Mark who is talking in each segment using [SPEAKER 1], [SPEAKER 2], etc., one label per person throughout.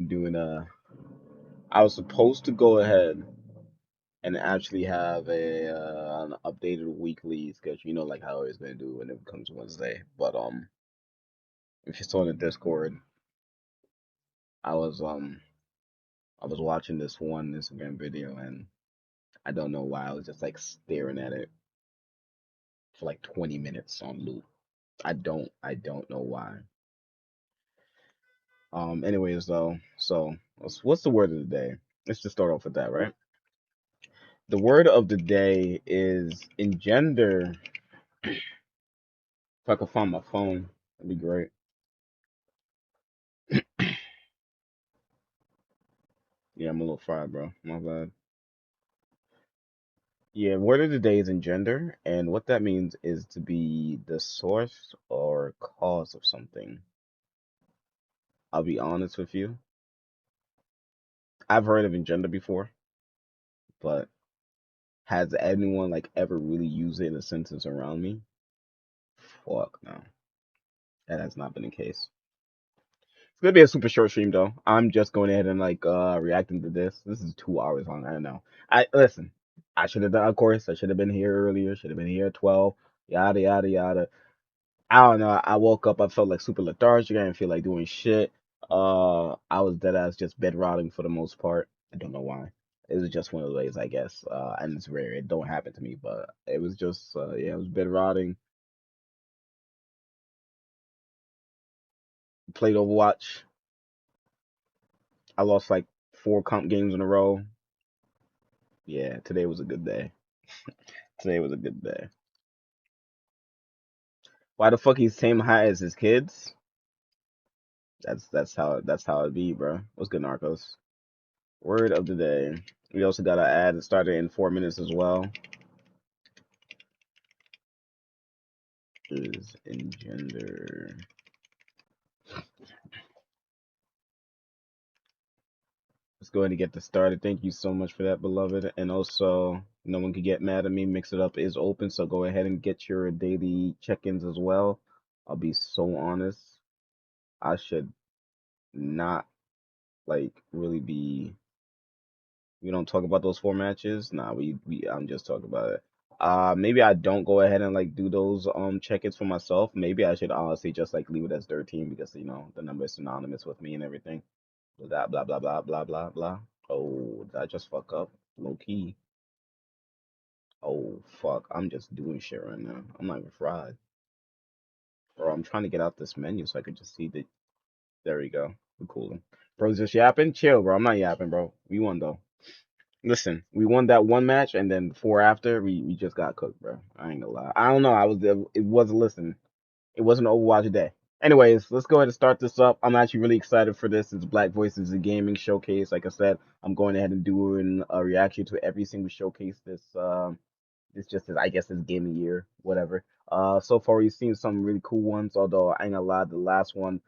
[SPEAKER 1] doing I was supposed to go ahead and actually have an updated weekly schedule, like how I always gonna do when it comes Wednesday. But if you saw in the Discord, I was um I was watching this one Instagram video and I don't know why I was just like staring at it for like 20 minutes on loop. I don't know why. Anyways though, so what's the word of the day? Let's just start off with that, right? The word of the day is engender. If I could find my phone, that'd be great. Yeah, I'm a little fried, bro. My bad. Yeah, word of the day is engender, and what that means is to be the source or cause of something. I'll be honest with you. I've heard of engender before, but has anyone like ever really used it in a sentence around me? Fuck no. That has not been the case. It's gonna be a super short stream though. I'm just going ahead and like reacting to this. This is 2 hours long. I don't know. I listen. I should have done, of course. I should have been here earlier. Should have been here at 12. Yada yada yada. I don't know. I woke up. I felt like super lethargic. I didn't feel like doing shit. I was dead ass just bed rotting for the most part. I don't know why. It was just one of those days, I guess. And it's rare. It don't happen to me, but it was just yeah, it was bed rotting. Played Overwatch. I lost like 4 comp games in a row. Yeah, today was a good day. Today was a good day. Why the fuck he's same height as his kids? That's how it be, bro. What's good, Narcos? Word of the day. We also got to add it started in 4 minutes as well. Is engender. Let's go ahead and get this started. Thank you so much for that, beloved. And also, no one can get mad at me. Mix it up is open, so go ahead and get your daily check-ins as well. I'll be so honest. I should not like really be. We don't talk about those 4 matches. Nah, we I'm just talking about it. Maybe I don't go ahead and like do those check-ins for myself. Maybe I should honestly just like leave it as 13 because the number is synonymous with me and everything. Blah blah blah blah blah blah blah. Oh, did I just fuck up? Low key. Oh fuck, I'm just doing shit right now. I'm not even fried. Bro, I'm trying to get out this menu so I could just see the. There we go. We're cooling. Bro's just yapping. Chill, bro. I'm not yapping, bro. We won though. Listen, we won that one match, and then 4 after, we just got cooked, bro. I ain't gonna lie. I don't know. It wasn't listening. It wasn't Overwatch day. Anyways, let's go ahead and start this up. I'm actually really excited for this. It's Black Voices, a gaming showcase. Like I said, I'm going ahead and doing a reaction to every single showcase this just is, I guess, this gaming year, whatever. So far we've seen some really cool ones. Although I ain't gonna lie, the last one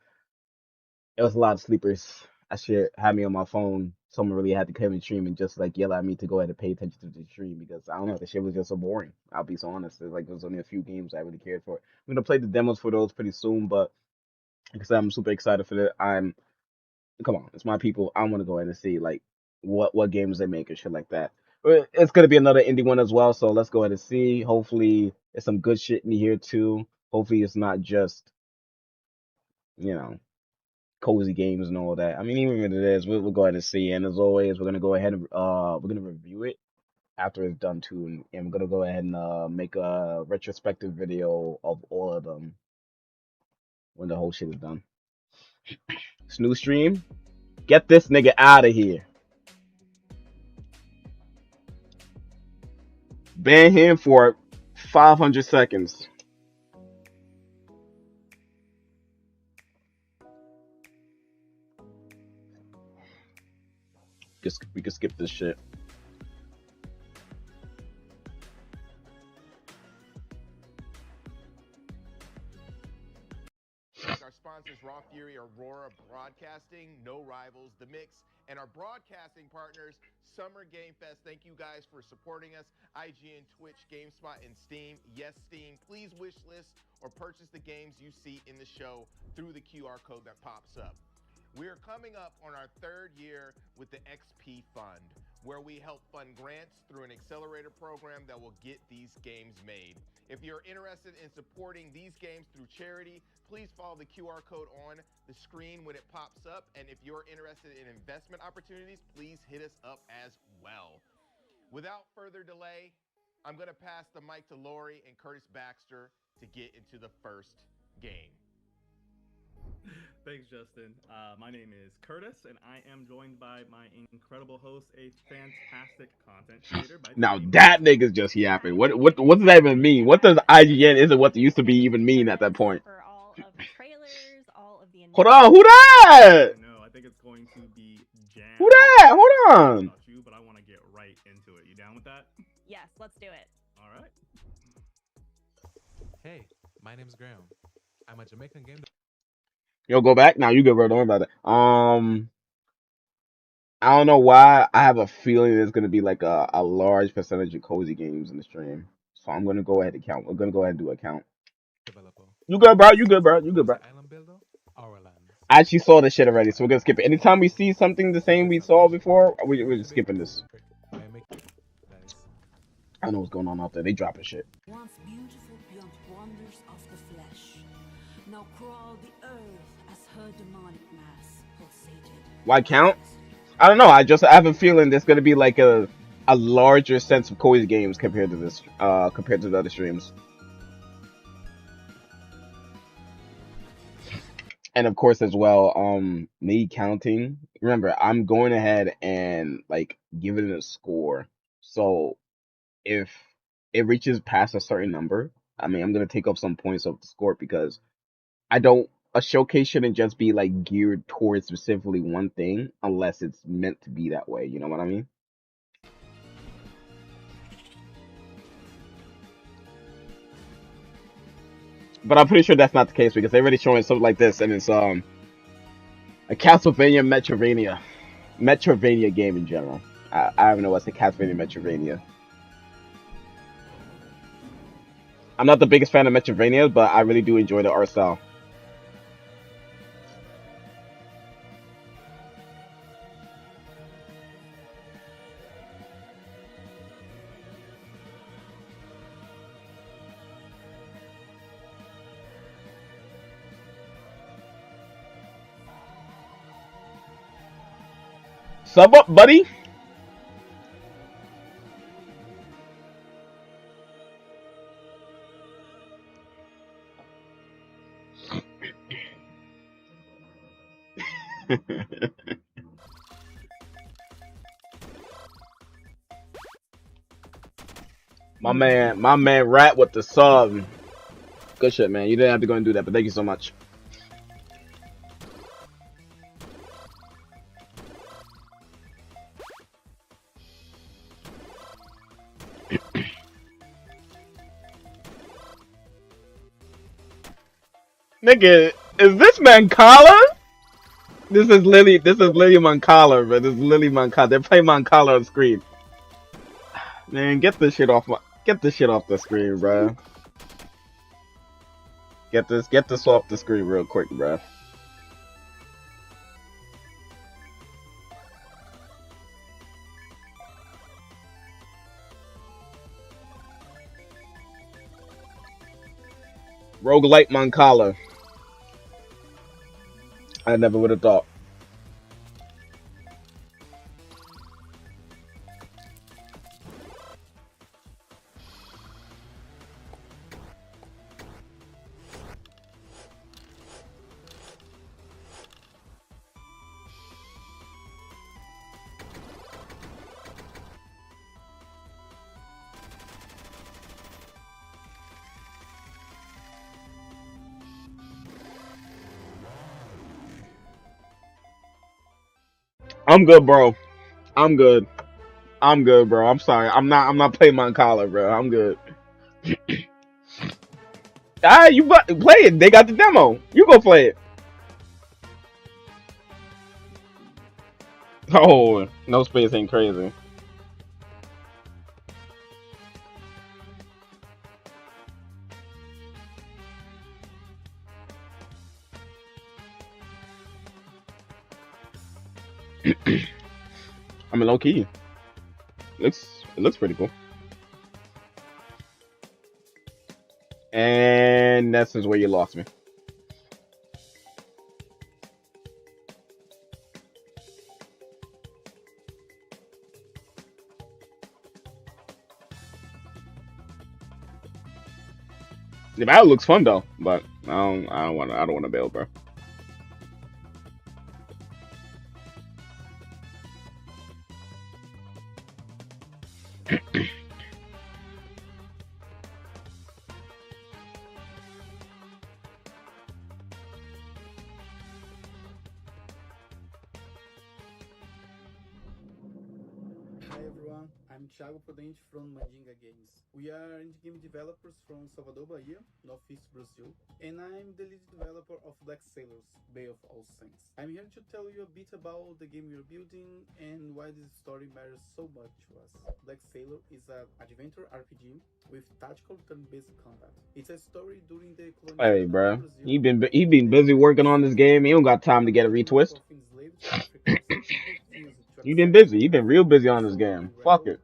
[SPEAKER 1] it was a lot of sleepers. I should have me on my phone. Someone really had to come and stream and just like yell at me to go ahead and pay attention to the stream because I don't know, the shit was just so boring. I'll be so honest. It's like there was only a few games I really cared for. I'm gonna play the demos for those pretty soon, but like I said, I'm super excited for that. Come on, it's my people. I want to go ahead and see like what games they make and shit like that. But it's gonna be another indie one as well, so let's go ahead and see. Hopefully, there's some good shit in here too. Hopefully, it's not just you know cozy games and all that. I mean, even if it is, we'll go ahead and see. And as always, we're gonna go ahead and we're gonna review it after it's done too, and we're gonna go ahead and make a retrospective video of all of them when the whole shit is done. Snoo stream, get this nigga out of here. Ban him for 500 seconds. Just we could skip this shit.
[SPEAKER 2] Our sponsors, Raw Fury, Aurora Broadcasting, No Rivals, The Mix, and our broadcasting partners, Summer Game Fest. Thank you guys for supporting us. IGN, Twitch, GameSpot, and Steam. Yes, Steam. Please wish list or purchase the games you see in the show through the QR code that pops up. We are coming up on our third year with the XP Fund, where we help fund grants through an accelerator program that will get these games made. If you're interested in supporting these games through charity, please follow the QR code on the screen when it pops up. And if you're interested in investment opportunities, please hit us up as well. Without further delay, I'm going to pass the mic to Lori and Curtis Baxter to get into the first game.
[SPEAKER 3] Thanks, Justin. My name is Curtis, and I am joined by my incredible host, a fantastic content creator by the
[SPEAKER 1] Now
[SPEAKER 3] name
[SPEAKER 1] that
[SPEAKER 3] of...
[SPEAKER 1] nigga's just yapping. What does that even mean? What does IGN isn't what it used to be even mean at that point?
[SPEAKER 4] For all of the trailers, all of the
[SPEAKER 1] Hold on, who
[SPEAKER 3] I
[SPEAKER 1] that?
[SPEAKER 3] know, I think it's going to be jam.
[SPEAKER 1] Who that? Hold on.
[SPEAKER 3] About you, but I want to get right into it. You down with that?
[SPEAKER 4] Yes, let's do it.
[SPEAKER 3] All right.
[SPEAKER 5] Hey, my name's Graham. I'm a Jamaican game.
[SPEAKER 1] Yo, go back. Now you good, bro. Don't worry about it. I don't know why. I have a feeling there's gonna be like a large percentage of cozy games in the stream. So I'm gonna go ahead and count. We're gonna go ahead and do a count.
[SPEAKER 5] Developer.
[SPEAKER 1] You good, bro? You good, bro? You good, bro?
[SPEAKER 5] Island builder, our lands.
[SPEAKER 1] I actually saw this shit already, so we're gonna skip it. Anytime we see something the same we saw before, we're just skipping this. I know what's going on out there. They dropping shit.
[SPEAKER 6] Once beautiful beyond wonders of the flesh, now crawl the earth as her demonic mass pulsated.
[SPEAKER 1] Why count? I don't know. I have a feeling there's gonna be like a larger sense of cozy games compared to this, compared to the other streams. And of course, as well, me counting. Remember, I'm going ahead and like giving it a score. So if it reaches past a certain number, I mean, I'm gonna take up some points off the score because a showcase shouldn't just be like geared towards specifically one thing unless it's meant to be that way. You know what I mean? But I'm pretty sure that's not the case because they're already showing something like this, and it's a Castlevania Metrovania game in general. I don't know what's a Castlevania Metrovania. I'm not the biggest fan of Metrovania, but I really do enjoy the art style. Sub up, buddy. my man Rat with the sub. Good shit, man. You didn't have to go and do that, but thank you so much. Nigga, is this Mancala? This is Lily Mancala, bro. This is Lily Mancala. They're playing Mancala on screen. Man, get this shit off the screen, bro. Get this off the screen real quick, bro. Roguelite Mancala. I never would have thought. I'm good, bro. I'm good. I'm good, bro. I'm sorry. I'm not playing Mancala, bro. I'm good. You play it. They got the demo. You go play it. Oh, no space ain't crazy. I mean, low key, it looks pretty cool. And this is where you lost me. The battle looks fun though, but I don't want to build, bro.
[SPEAKER 7] Hi everyone, I'm Thiago Prudente from Mandinga Games. We are indie game developers from Salvador, Bahia, Northeast Brazil, and I'm the lead developer of Black Sailors, Bay of All Saints. I'm here to tell you a bit about the game we're building and why this story matters so much to us. Black Sailor is an adventure RPG with tactical turn-based combat. It's a story during the
[SPEAKER 1] Hey,
[SPEAKER 7] colonization of
[SPEAKER 1] bro,
[SPEAKER 7] Brazil
[SPEAKER 1] he been
[SPEAKER 7] when
[SPEAKER 1] busy working on this
[SPEAKER 7] Brazilians
[SPEAKER 1] game. He don't got time to get a
[SPEAKER 7] a group
[SPEAKER 1] retwist.
[SPEAKER 7] of enslaved Africans refused to
[SPEAKER 1] You been
[SPEAKER 7] accept
[SPEAKER 1] busy.
[SPEAKER 7] their
[SPEAKER 1] You been
[SPEAKER 7] fate.
[SPEAKER 1] real busy on this
[SPEAKER 7] So they
[SPEAKER 1] game. Fuck
[SPEAKER 7] rebelled,
[SPEAKER 1] it.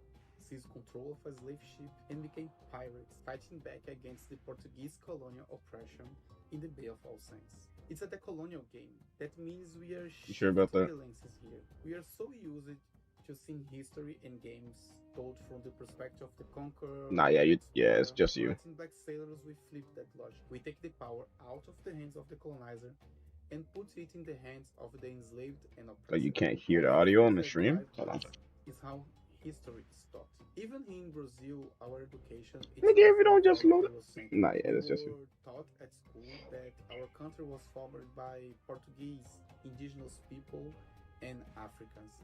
[SPEAKER 7] seized control of a slave ship, and became pirates, fighting back against the Portuguese colonial oppression in the Bay of All Saints. It's a decolonial game. That means we are
[SPEAKER 1] You sure about
[SPEAKER 7] shifting
[SPEAKER 1] that?
[SPEAKER 7] the lenses here. We are so used to seeing history and games told from the perspective of the conqueror
[SPEAKER 1] Nah,
[SPEAKER 7] or
[SPEAKER 1] yeah,
[SPEAKER 7] the
[SPEAKER 1] yeah, it's
[SPEAKER 7] explorer,
[SPEAKER 1] just you.
[SPEAKER 7] but in Black Sailors we flip that logic. We take the power out of the hands of the colonizer and put it in the hands of the enslaved and
[SPEAKER 1] But you
[SPEAKER 7] oppressed.
[SPEAKER 1] can't hear
[SPEAKER 7] One
[SPEAKER 1] the
[SPEAKER 7] of the
[SPEAKER 1] audio on
[SPEAKER 7] things
[SPEAKER 1] the
[SPEAKER 7] that
[SPEAKER 1] stream.
[SPEAKER 7] drive
[SPEAKER 1] Hold on.
[SPEAKER 7] us is how history is taught. Even in Brazil, our education it's
[SPEAKER 1] Nigga, if you
[SPEAKER 7] often
[SPEAKER 1] don't just
[SPEAKER 7] quite
[SPEAKER 1] load it.
[SPEAKER 7] Eurocentric.
[SPEAKER 1] Nah, yeah,
[SPEAKER 7] We
[SPEAKER 1] that's just you.
[SPEAKER 7] were taught at school that our country was formed by Portuguese, indigenous people, and Africans,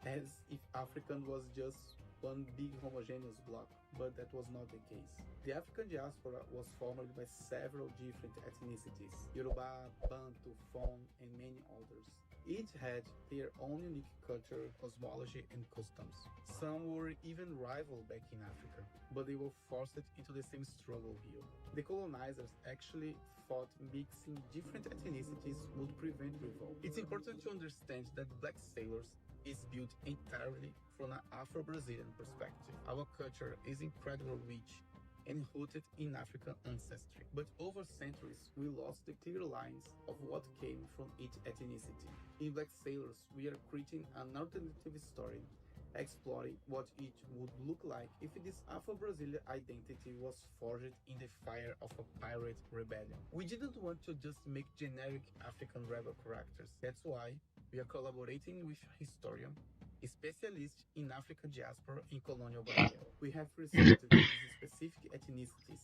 [SPEAKER 7] as if African was just one big homogeneous block, but that was not the case. The African diaspora was formed by several different ethnicities Yoruba, Bantu, Fon, and many others. Each had their own unique culture, cosmology, and customs. Some were even rival back in Africa, but they were forced into the same struggle here. The colonizers actually thought mixing different ethnicities would prevent revolt. It's important to understand that Black Sailors is built entirely from an Afro-Brazilian perspective. Our culture is incredibly rich and rooted in African ancestry. But over centuries, we lost the clear lines of what came from each ethnicity. In Black Sailors, we are creating an alternative story, exploring what it would look like if this Afro-Brazilian identity was forged in the fire of a pirate rebellion. We didn't want to just make generic African rebel characters. That's why we are collaborating with historian, specialist in African diaspora in colonial Bahia. We have researched these specific ethnicities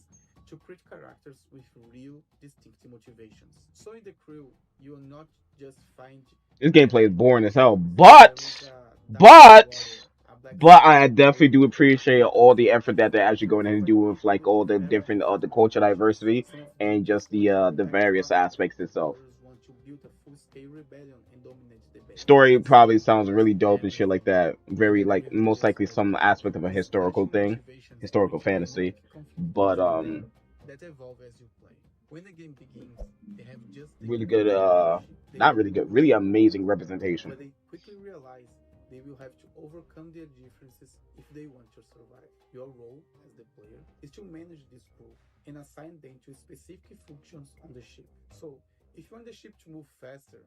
[SPEAKER 7] to create characters with real, distinct motivations. So in the crew, you will not just find
[SPEAKER 1] This gameplay is
[SPEAKER 7] generic
[SPEAKER 1] boring as hell,
[SPEAKER 7] characters. There is a dark
[SPEAKER 1] but,
[SPEAKER 7] warrior, a black
[SPEAKER 1] but
[SPEAKER 7] sailor,
[SPEAKER 1] I
[SPEAKER 7] a
[SPEAKER 1] definitely do
[SPEAKER 7] Yoruba
[SPEAKER 1] appreciate
[SPEAKER 7] warrior,
[SPEAKER 1] all the
[SPEAKER 7] a
[SPEAKER 1] effort that
[SPEAKER 7] Bantu
[SPEAKER 1] they're actually
[SPEAKER 7] warrior,
[SPEAKER 1] going to
[SPEAKER 7] or
[SPEAKER 1] do
[SPEAKER 7] an
[SPEAKER 1] with like all
[SPEAKER 7] African
[SPEAKER 1] the
[SPEAKER 7] hero
[SPEAKER 1] different
[SPEAKER 7] from
[SPEAKER 1] the
[SPEAKER 7] other
[SPEAKER 1] cultural
[SPEAKER 7] traditions.
[SPEAKER 1] diversity
[SPEAKER 7] Some of them
[SPEAKER 1] and just
[SPEAKER 7] travel
[SPEAKER 1] the various
[SPEAKER 7] extra miles
[SPEAKER 1] aspects
[SPEAKER 7] and
[SPEAKER 1] itself.
[SPEAKER 7] others want to build a full-scale rebellion and dominate the bay.
[SPEAKER 1] Story
[SPEAKER 7] It's
[SPEAKER 1] probably
[SPEAKER 7] so
[SPEAKER 1] sounds really
[SPEAKER 7] it's
[SPEAKER 1] dope and shit like
[SPEAKER 7] everything.
[SPEAKER 1] that.
[SPEAKER 7] We
[SPEAKER 1] Very
[SPEAKER 7] have
[SPEAKER 1] like most
[SPEAKER 7] characters
[SPEAKER 1] likely
[SPEAKER 7] that
[SPEAKER 1] some aspect of a
[SPEAKER 7] with
[SPEAKER 1] historical
[SPEAKER 7] clashing
[SPEAKER 1] thing,
[SPEAKER 7] motivations
[SPEAKER 1] historical
[SPEAKER 7] and
[SPEAKER 1] fantasy.
[SPEAKER 7] dynamic conflict
[SPEAKER 1] But
[SPEAKER 7] between them that evolve as you play. When the game begins, they have just the
[SPEAKER 1] really good
[SPEAKER 7] captain and the ship. They
[SPEAKER 1] not
[SPEAKER 7] don't
[SPEAKER 1] really
[SPEAKER 7] know
[SPEAKER 1] good,
[SPEAKER 7] which
[SPEAKER 1] really
[SPEAKER 7] way to
[SPEAKER 1] amazing
[SPEAKER 7] go,
[SPEAKER 1] representation.
[SPEAKER 7] but they quickly realize they will have to overcome their differences if they want to survive. Your role as the player is to manage this crew and assign them to specific functions on the ship. So, if you want the ship to move faster,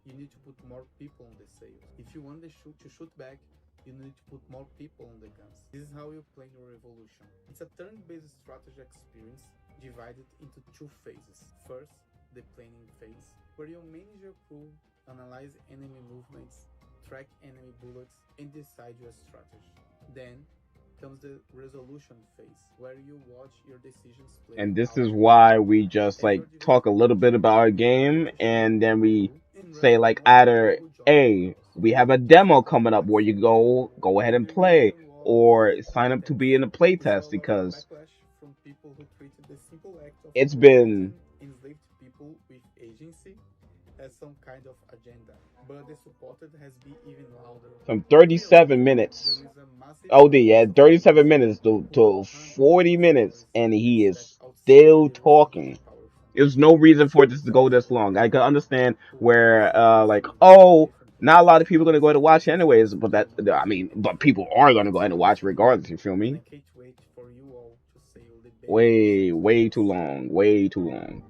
[SPEAKER 7] you need to put more people on the sails. If you want the ship to shoot back, you need to put more people on the guns. This is how you play your revolution. It's a turn-based strategy experience divided into two phases. First, the planning phase, where you manage your crew, analyze enemy movements, track enemy bullets, and decide your strategy. Then comes the resolution phase, where you watch your decisions play
[SPEAKER 1] And this
[SPEAKER 7] out
[SPEAKER 1] is
[SPEAKER 7] in real
[SPEAKER 1] why we
[SPEAKER 7] time.
[SPEAKER 1] just
[SPEAKER 7] As
[SPEAKER 1] like
[SPEAKER 7] your
[SPEAKER 1] talk a little
[SPEAKER 7] developers,
[SPEAKER 1] bit about our
[SPEAKER 7] you need to
[SPEAKER 1] game
[SPEAKER 7] negotiate
[SPEAKER 1] and
[SPEAKER 7] with
[SPEAKER 1] then
[SPEAKER 7] your
[SPEAKER 1] we
[SPEAKER 7] crew and
[SPEAKER 1] say
[SPEAKER 7] rescue
[SPEAKER 1] like
[SPEAKER 7] more people
[SPEAKER 1] either
[SPEAKER 7] who join the
[SPEAKER 1] A,
[SPEAKER 7] cause.
[SPEAKER 1] we
[SPEAKER 7] We
[SPEAKER 1] have a
[SPEAKER 7] want to see
[SPEAKER 1] demo
[SPEAKER 7] this
[SPEAKER 1] coming up
[SPEAKER 7] Black
[SPEAKER 1] where you
[SPEAKER 7] Sailors
[SPEAKER 1] go ahead and
[SPEAKER 7] where your
[SPEAKER 1] play
[SPEAKER 7] mission was
[SPEAKER 1] or sign up to
[SPEAKER 7] intense.
[SPEAKER 1] be in a
[SPEAKER 7] We
[SPEAKER 1] playtest
[SPEAKER 7] saw a lot of
[SPEAKER 1] because
[SPEAKER 7] backlash from people who treated the simple act of
[SPEAKER 1] it's been
[SPEAKER 7] protecting enslaved people with agency as some kind of agenda, but the supported has been even louder.
[SPEAKER 1] from
[SPEAKER 7] We realized
[SPEAKER 1] 37
[SPEAKER 7] that there
[SPEAKER 1] minutes
[SPEAKER 7] is a massive
[SPEAKER 1] OD, yeah,
[SPEAKER 7] audience of
[SPEAKER 1] 37
[SPEAKER 7] fans
[SPEAKER 1] minutes
[SPEAKER 7] who want
[SPEAKER 1] to
[SPEAKER 7] 100%
[SPEAKER 1] 40 minutes,
[SPEAKER 7] stories
[SPEAKER 1] and
[SPEAKER 7] and
[SPEAKER 1] he
[SPEAKER 7] step
[SPEAKER 1] is
[SPEAKER 7] outside
[SPEAKER 1] still
[SPEAKER 7] the routine to
[SPEAKER 1] talking.
[SPEAKER 7] empower fun.
[SPEAKER 1] There's
[SPEAKER 7] We
[SPEAKER 1] no
[SPEAKER 7] are
[SPEAKER 1] reason for
[SPEAKER 7] also
[SPEAKER 1] this to go
[SPEAKER 7] excited
[SPEAKER 1] this
[SPEAKER 7] for
[SPEAKER 1] long. I
[SPEAKER 7] players
[SPEAKER 1] can understand
[SPEAKER 7] who want to
[SPEAKER 1] where,
[SPEAKER 7] see this
[SPEAKER 1] like,
[SPEAKER 7] game from a
[SPEAKER 1] oh,
[SPEAKER 7] different
[SPEAKER 1] Not a lot of people are gonna go ahead and watch anyways, but I mean, but people are gonna go ahead and watch regardless. You feel
[SPEAKER 7] And
[SPEAKER 1] me?
[SPEAKER 7] I can't wait for you all to say all the benefits.
[SPEAKER 1] Way too long, way too long.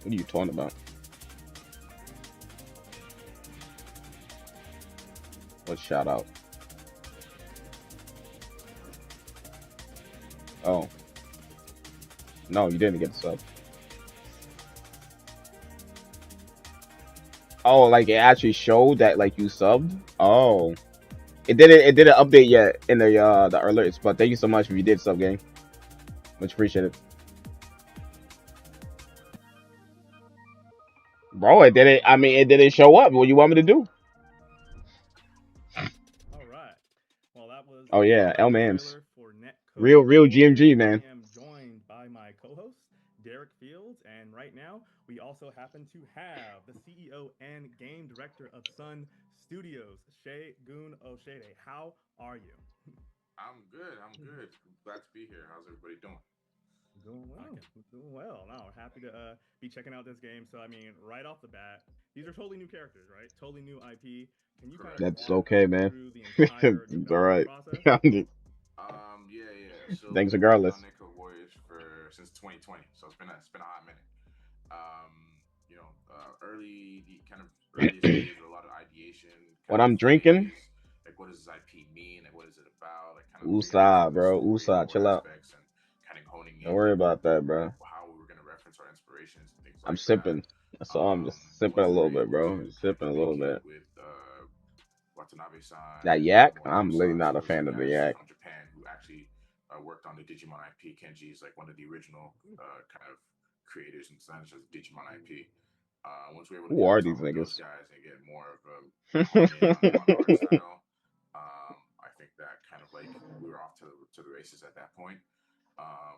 [SPEAKER 1] What are you talking about? What shout out? Oh no, you didn't get the sub. Oh, like it actually showed that like you subbed. Oh, it didn't. It didn't update yet in the alerts. But thank you so much if you did sub, game. Much appreciated, bro. It didn't. I mean, it didn't show up. What you want me to do?
[SPEAKER 3] All right. Well, that was
[SPEAKER 1] Oh
[SPEAKER 3] the
[SPEAKER 1] yeah, L Mans,
[SPEAKER 3] trailer for
[SPEAKER 1] real
[SPEAKER 3] Netcode 4.
[SPEAKER 1] GMG
[SPEAKER 3] I
[SPEAKER 1] man.
[SPEAKER 3] am joined by my co-host Derek Fields, and right now we also happen to have the CEO and game director of Sun Studios, Shay Goon Oshede. How are you?
[SPEAKER 2] I'm good. I'm good. Glad to be here. How's everybody doing?
[SPEAKER 3] Doing well. Doing well. No, we're happy to be checking out this game. So, I mean, right off the bat, these are totally new characters, right? Totally new IP. Can you kind of
[SPEAKER 2] Correct.
[SPEAKER 1] That's
[SPEAKER 3] walk
[SPEAKER 1] okay,
[SPEAKER 3] us
[SPEAKER 1] man.
[SPEAKER 3] through the entire
[SPEAKER 1] It's all
[SPEAKER 3] development
[SPEAKER 1] right.
[SPEAKER 3] process?
[SPEAKER 2] Yeah. So we've
[SPEAKER 1] Thanks
[SPEAKER 2] been working on
[SPEAKER 1] regardless.
[SPEAKER 2] Netcode Warriors for since 2020. So it's been a hot minute. Early the kind of earliest days were a lot of ideation, kind
[SPEAKER 1] What
[SPEAKER 2] of
[SPEAKER 1] I'm drinking?
[SPEAKER 2] phase. Like, what does this IP mean? Like, what is it about? Like, kind of figuring out some
[SPEAKER 1] Usa,
[SPEAKER 2] of the
[SPEAKER 1] bro.
[SPEAKER 2] story and
[SPEAKER 1] Usa,
[SPEAKER 2] lore
[SPEAKER 1] chill out.
[SPEAKER 2] aspects, and kind of honing
[SPEAKER 1] Don't
[SPEAKER 2] in
[SPEAKER 1] worry
[SPEAKER 2] like
[SPEAKER 1] about that, bro.
[SPEAKER 2] how we were gonna reference our inspirations and things
[SPEAKER 1] I'm
[SPEAKER 2] like that.
[SPEAKER 1] sipping. That's all. I'm just sipping a
[SPEAKER 2] Once we were
[SPEAKER 1] little bit,
[SPEAKER 2] able
[SPEAKER 1] bro.
[SPEAKER 2] to
[SPEAKER 1] Just
[SPEAKER 2] kind of
[SPEAKER 1] sipping a little
[SPEAKER 2] communicate
[SPEAKER 1] bit.
[SPEAKER 2] with Watanabe-san
[SPEAKER 1] That
[SPEAKER 2] and
[SPEAKER 1] yak? I'm really
[SPEAKER 2] Morimoto-san, so
[SPEAKER 1] not a
[SPEAKER 2] those are
[SPEAKER 1] fan
[SPEAKER 2] the
[SPEAKER 1] of the
[SPEAKER 2] guys
[SPEAKER 1] yak.
[SPEAKER 2] from Japan who actually worked on the Digimon IP. Kenji is like one of the original kind of creators and designers of the Digimon IP. Once we were able to
[SPEAKER 1] Who
[SPEAKER 2] get on
[SPEAKER 1] are these
[SPEAKER 2] top with those
[SPEAKER 1] niggas?
[SPEAKER 2] guys and get more of a hone in on the art style, I think that kind of like we were off to the races at that point.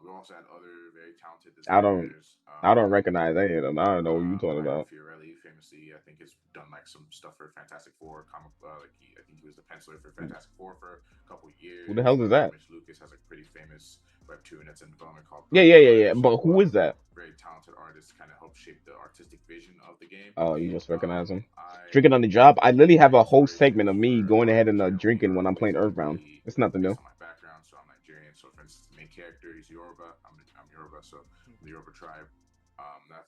[SPEAKER 2] We also had other very talented
[SPEAKER 1] I don't.
[SPEAKER 2] designers.
[SPEAKER 1] I don't recognize any of them. I don't know what you talking
[SPEAKER 2] Ryan
[SPEAKER 1] about.
[SPEAKER 2] Fiorelli, famously, I think has done like some stuff for Fantastic Four comic. I think he was the penciler for Fantastic Four for a couple
[SPEAKER 1] Who the
[SPEAKER 2] years.
[SPEAKER 1] hell is that?
[SPEAKER 2] Mitch Lucas has a pretty famous webtoon that's in development called
[SPEAKER 1] Yeah,
[SPEAKER 2] Blood
[SPEAKER 1] yeah,
[SPEAKER 2] and
[SPEAKER 1] yeah,
[SPEAKER 2] Butter.
[SPEAKER 1] yeah.
[SPEAKER 2] So
[SPEAKER 1] But who is that?
[SPEAKER 2] very talented artists kind of help shape the artistic vision of the game.
[SPEAKER 1] Oh, you just recognize him. Drinking
[SPEAKER 2] I
[SPEAKER 1] on the job. I literally have
[SPEAKER 2] My
[SPEAKER 1] a whole segment
[SPEAKER 2] inspirations
[SPEAKER 1] of me
[SPEAKER 2] were
[SPEAKER 1] going ahead and
[SPEAKER 2] generally
[SPEAKER 1] drinking when
[SPEAKER 2] or
[SPEAKER 1] I'm
[SPEAKER 2] always
[SPEAKER 1] playing
[SPEAKER 2] going to
[SPEAKER 1] Earthbound.
[SPEAKER 2] be
[SPEAKER 1] It's nothing new.
[SPEAKER 2] based on my background. So I'm Nigerian. So for instance, the main character is Yoruba. I'm Yoruba, so the Yoruba tribe.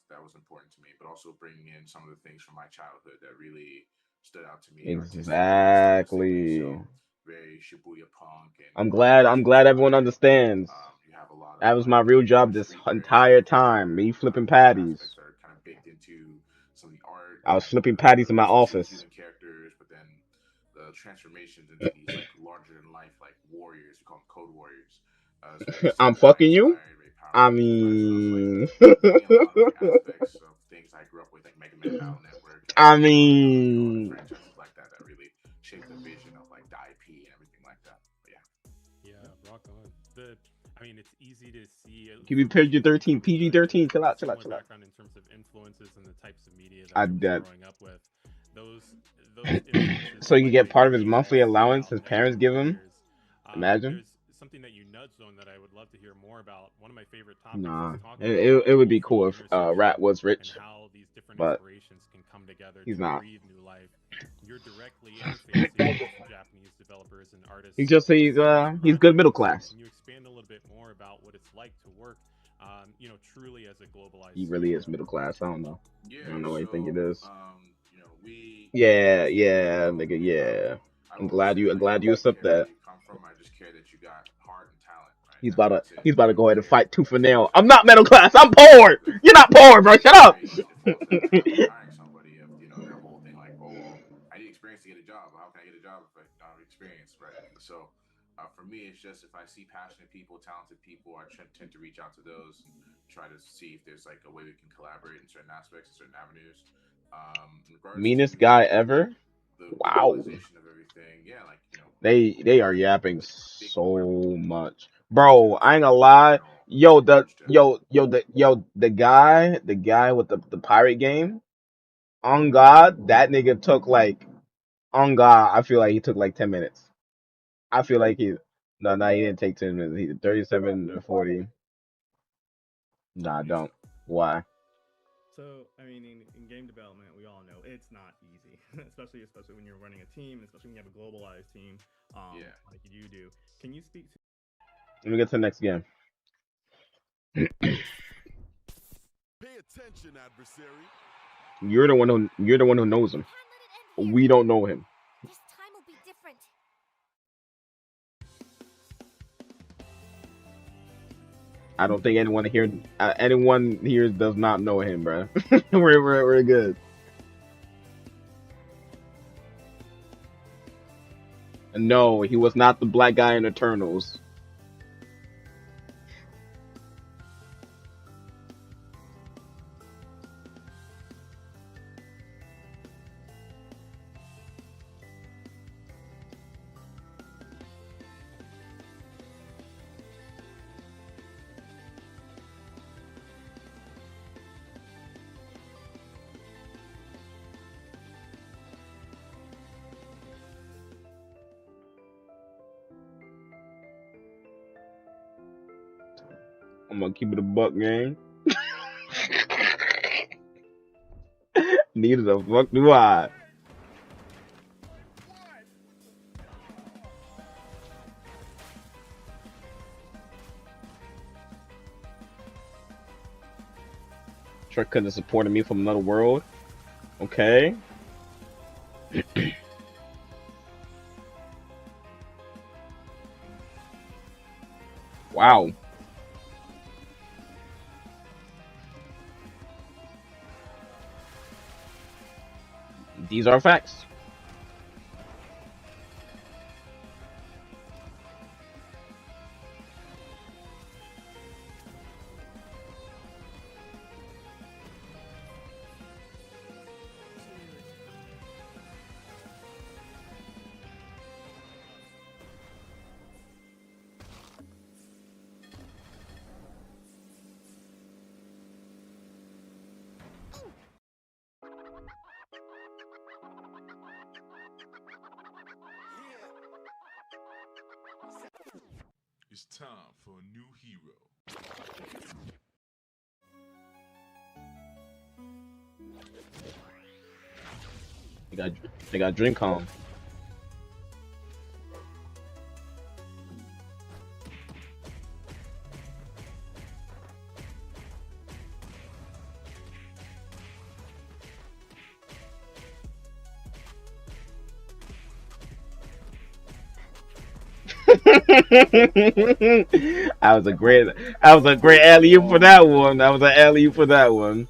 [SPEAKER 2] That was important to me, but also bringing in some of the things from my childhood that really stood out to me artistically and stylistically.
[SPEAKER 1] Exactly.
[SPEAKER 2] So very Shibuya punk and
[SPEAKER 1] I'm
[SPEAKER 2] Pulp
[SPEAKER 1] glad. I'm
[SPEAKER 2] Fiction
[SPEAKER 1] glad everyone
[SPEAKER 2] style.
[SPEAKER 1] understands.
[SPEAKER 2] You have a lot of
[SPEAKER 1] That was my
[SPEAKER 2] like
[SPEAKER 1] real job this
[SPEAKER 2] streetwear
[SPEAKER 1] entire
[SPEAKER 2] and
[SPEAKER 1] time.
[SPEAKER 2] culture
[SPEAKER 1] Me flipping
[SPEAKER 2] kind of
[SPEAKER 1] patties.
[SPEAKER 2] aspects that are kind of baked into some of the art
[SPEAKER 1] I was
[SPEAKER 2] and
[SPEAKER 1] flipping patties in my
[SPEAKER 2] especially with
[SPEAKER 1] office.
[SPEAKER 2] human characters, but then the transformations into these like larger than life like warriors. We call them code warriors. Is very
[SPEAKER 1] I'm
[SPEAKER 2] samurai
[SPEAKER 1] fucking you.
[SPEAKER 2] inspired, very Power
[SPEAKER 1] I
[SPEAKER 2] Ranger inspired. So those like
[SPEAKER 1] mean,
[SPEAKER 2] bring in a lot of like aspects of things I grew up with, like Mega Man Battle Network and
[SPEAKER 1] I
[SPEAKER 2] Naruto and all the
[SPEAKER 1] mean,
[SPEAKER 2] franchises like that that really shaped the vision of like the IP and everything like that. But yeah.
[SPEAKER 5] Yeah, rock on. I mean, it's easy to see
[SPEAKER 1] give me
[SPEAKER 5] for me, coming
[SPEAKER 1] PG-13,
[SPEAKER 5] from a
[SPEAKER 1] PG-13. Chill out, chill out,
[SPEAKER 5] similar
[SPEAKER 1] chill out.
[SPEAKER 5] background in terms of influences and the types of media that
[SPEAKER 1] I
[SPEAKER 5] I was
[SPEAKER 1] dead.
[SPEAKER 5] growing up with. Those those influences
[SPEAKER 1] So you can get
[SPEAKER 5] slightly
[SPEAKER 1] part of his monthly
[SPEAKER 5] evolved
[SPEAKER 1] allowance
[SPEAKER 5] throughout
[SPEAKER 1] his parents
[SPEAKER 5] Netcode
[SPEAKER 1] give him.
[SPEAKER 5] Warriors.
[SPEAKER 1] Imagine.
[SPEAKER 5] There's something that you nudged on that I would love to hear more about. One of my favorite topics is
[SPEAKER 1] Nah,
[SPEAKER 5] talking about
[SPEAKER 1] it would be
[SPEAKER 5] cultural
[SPEAKER 1] cool if Rat
[SPEAKER 5] intersection
[SPEAKER 1] was
[SPEAKER 5] and
[SPEAKER 1] rich,
[SPEAKER 5] how these different
[SPEAKER 1] but
[SPEAKER 5] inspirations can come together
[SPEAKER 1] he's
[SPEAKER 5] to
[SPEAKER 1] not.
[SPEAKER 5] breathe new life. You're directly interfacing with Japanese developers and artists through these
[SPEAKER 1] He's good middle
[SPEAKER 5] projects. So,
[SPEAKER 1] class.
[SPEAKER 5] can you expand a little bit more about what it's like to work, truly as a globalized
[SPEAKER 1] He really is
[SPEAKER 5] studio?
[SPEAKER 1] middle class. I don't know. I
[SPEAKER 2] Yeah,
[SPEAKER 1] don't know what you think it
[SPEAKER 2] so
[SPEAKER 1] is.
[SPEAKER 2] we
[SPEAKER 1] Yeah,
[SPEAKER 2] speak really
[SPEAKER 1] yeah,
[SPEAKER 2] well.
[SPEAKER 1] nigga, yeah.
[SPEAKER 2] I've
[SPEAKER 1] I'm
[SPEAKER 2] always
[SPEAKER 1] glad
[SPEAKER 2] said
[SPEAKER 1] you. I'm
[SPEAKER 2] like I
[SPEAKER 1] glad
[SPEAKER 2] don't
[SPEAKER 1] you
[SPEAKER 2] really
[SPEAKER 1] accept
[SPEAKER 2] care where
[SPEAKER 1] that.
[SPEAKER 2] you come from. I just care that you got heart and talent, right? That's it.
[SPEAKER 1] He's about to
[SPEAKER 2] I
[SPEAKER 1] go
[SPEAKER 2] don't
[SPEAKER 1] ahead and
[SPEAKER 2] care
[SPEAKER 1] fight tooth and
[SPEAKER 2] what you
[SPEAKER 1] nail. I'm
[SPEAKER 2] do.
[SPEAKER 1] not middle class. I'm
[SPEAKER 2] That's
[SPEAKER 1] poor.
[SPEAKER 2] the
[SPEAKER 1] You're not poor, bro. Shut
[SPEAKER 2] that's
[SPEAKER 1] up.
[SPEAKER 2] very easy to fall into when you're hiring somebody. If that whole thing like, oh well, I need experience to get a job. How can I get a job if I don't have experience, right? So. For me, it's just if I see passionate people, talented people, I tend to reach out to those and try to see if there's like a way we can collaborate in certain aspects, in certain avenues. In regards to
[SPEAKER 1] Meanest guy ever.
[SPEAKER 2] the
[SPEAKER 1] Wow.
[SPEAKER 2] globalization of everything, yeah, like
[SPEAKER 1] They are
[SPEAKER 2] we're
[SPEAKER 1] yapping
[SPEAKER 2] big. We're
[SPEAKER 1] so much,
[SPEAKER 2] into
[SPEAKER 1] bro. I ain't gonna
[SPEAKER 2] stuff in
[SPEAKER 1] lie.
[SPEAKER 2] general.
[SPEAKER 1] The guy with the pirate game. On God, that nigga took like on God. I feel like he took like 10 minutes. I feel like he. No, no, he didn't take 10 minutes. He did 37 to 40. Nah, don't. Why?
[SPEAKER 3] So, I mean, in game development, we all know it's not easy, especially when you're running a team, especially when you have a globalized team,
[SPEAKER 2] Yeah.
[SPEAKER 3] like you do. Can you speak to
[SPEAKER 1] Let me get to the next game.
[SPEAKER 8] Pay attention, adversary.
[SPEAKER 1] You're the one who knows him.
[SPEAKER 9] Can't let it end here.
[SPEAKER 1] We don't know him.
[SPEAKER 9] This time will be different.
[SPEAKER 1] I don't think anyone here does not know him, bro. We're good. No, he was not the black guy in Eternals. I'm gonna keep it a buck, gang. Neither the fuck do I. Truck couldn't have supported me from another world. Okay. Wow. These are facts.
[SPEAKER 8] It's time for a new hero.
[SPEAKER 1] They got drink home. That was a great alley oop for that one. That was an alley oop for that one.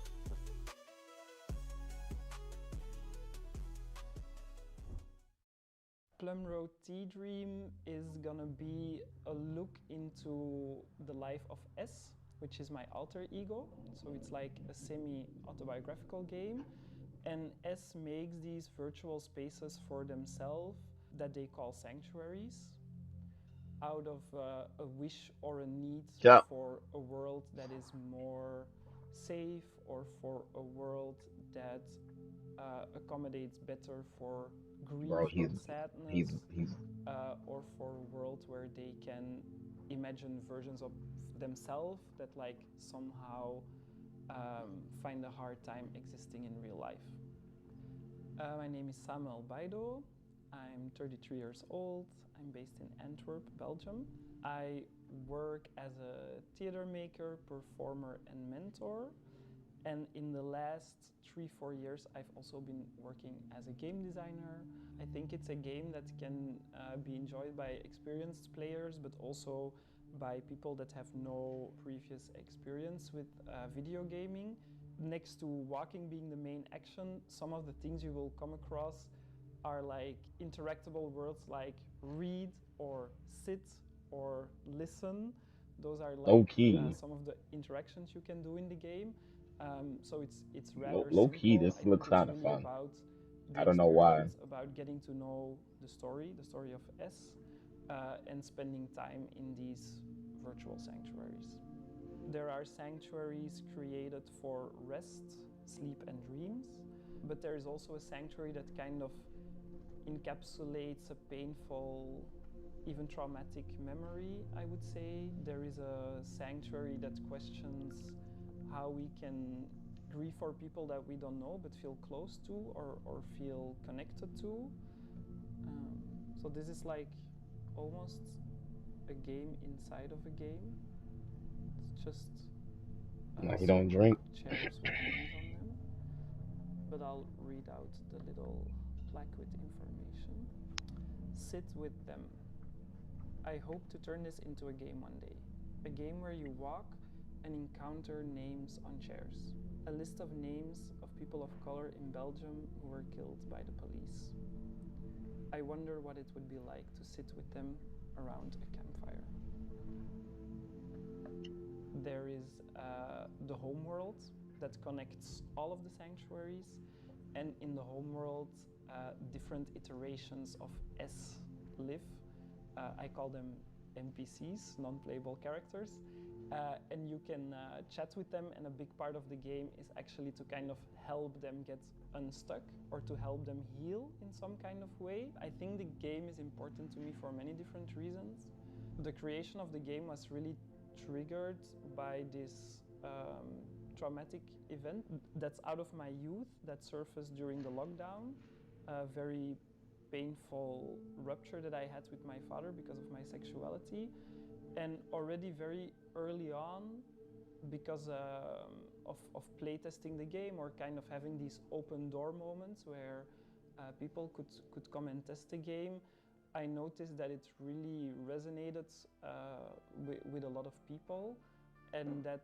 [SPEAKER 10] Plum Road Tea Dream is gonna be a look into the life of S, which is my alter ego. So it's like a semi autobiographical game. And S makes these virtual spaces for themselves that they call sanctuaries out of a wish or a need
[SPEAKER 1] Yeah,
[SPEAKER 10] for a world that is more safe or for a world that accommodates better for grief
[SPEAKER 1] bro.
[SPEAKER 10] and sadness,
[SPEAKER 1] He's
[SPEAKER 10] or for a world where they can imagine versions of themselves that like somehow find a hard time existing in real life. My name is Samuel Baido. I'm 33 years old. I'm based in Antwerp, Belgium. I work as a theater maker, performer, and mentor. And in the last 3-4 years, I've also been working as a game designer. I think it's a game that can be enjoyed by experienced players, but also by people that have no previous experience with video gaming. Next to walking being the main action, some of the things you will come across are like interactable words like read or sit or listen. Those are
[SPEAKER 1] low
[SPEAKER 10] like
[SPEAKER 1] key.
[SPEAKER 10] some of the interactions you can do in the game. So it's rather
[SPEAKER 1] Low key.
[SPEAKER 10] simple.
[SPEAKER 1] This
[SPEAKER 10] I
[SPEAKER 1] looks
[SPEAKER 10] think it's
[SPEAKER 1] kind of
[SPEAKER 10] really
[SPEAKER 1] fun.
[SPEAKER 10] about the
[SPEAKER 1] I don't know why.
[SPEAKER 10] experience, about getting to know the story of S, and spending time in these virtual sanctuaries. There are sanctuaries created for rest, sleep, and dreams, but there is also a sanctuary that kind of encapsulates a painful, even traumatic memory, I would say. There is a sanctuary that questions how we can grieve for people that we don't know but feel close to or feel connected to. So this is like almost a game inside of a game. It's just
[SPEAKER 1] Nah, he don't drink.
[SPEAKER 10] chairs with names on them. But I'll read out the little plaque with information. Sit with them. I hope to turn this into a game one day. A game where you walk and encounter names on chairs. A list of names of people of color in Belgium who were killed by the police. I wonder what it would be like to sit with them around a campfire. There is the home world that connects all of the sanctuaries, and in the home world, different iterations of S live. I call them NPCs, non-playable characters, and you can chat with them, and a big part of the game is actually to kind of help them get unstuck or to help them heal in some kind of way. I think the game is important to me for many different reasons. The creation of the game was really triggered by this traumatic event that's out of my youth that surfaced during the lockdown. A very painful rupture that I had with my father because of my sexuality. And already very early on, because of playtesting the game or kind of having these open door moments where people could come and test the game, I noticed that it really resonated with a lot of people, and that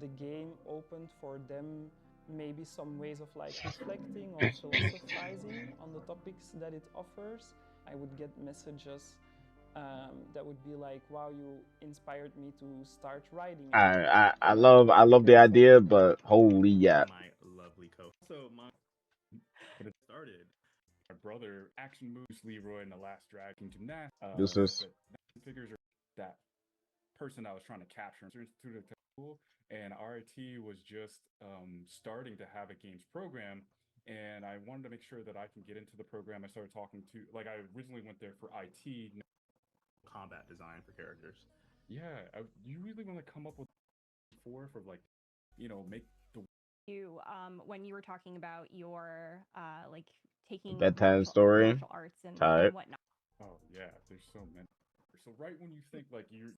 [SPEAKER 10] the game opened for them maybe some ways of like reflecting or philosophizing on the topics that it offers. I would get messages that would be like, "Wow, you inspired me to start writing."
[SPEAKER 1] I love the idea, but holy yeah.
[SPEAKER 3] My lovely co. So my but it started. My brother action moves Leroy in the last dragon gymnastics.
[SPEAKER 1] This is
[SPEAKER 3] Figures are that person I was trying to capture through the school, and RIT was just starting to have a games program, and I wanted to make sure that I can get into the program. I started talking to, like, I originally went there for IT, combat design for characters. Yeah, you really want to come up with for like, make the
[SPEAKER 4] You when you were talking about your like taking
[SPEAKER 1] bedtime story.
[SPEAKER 4] martial arts and whatnot.
[SPEAKER 3] Oh yeah, there's so many. So right when you think like you're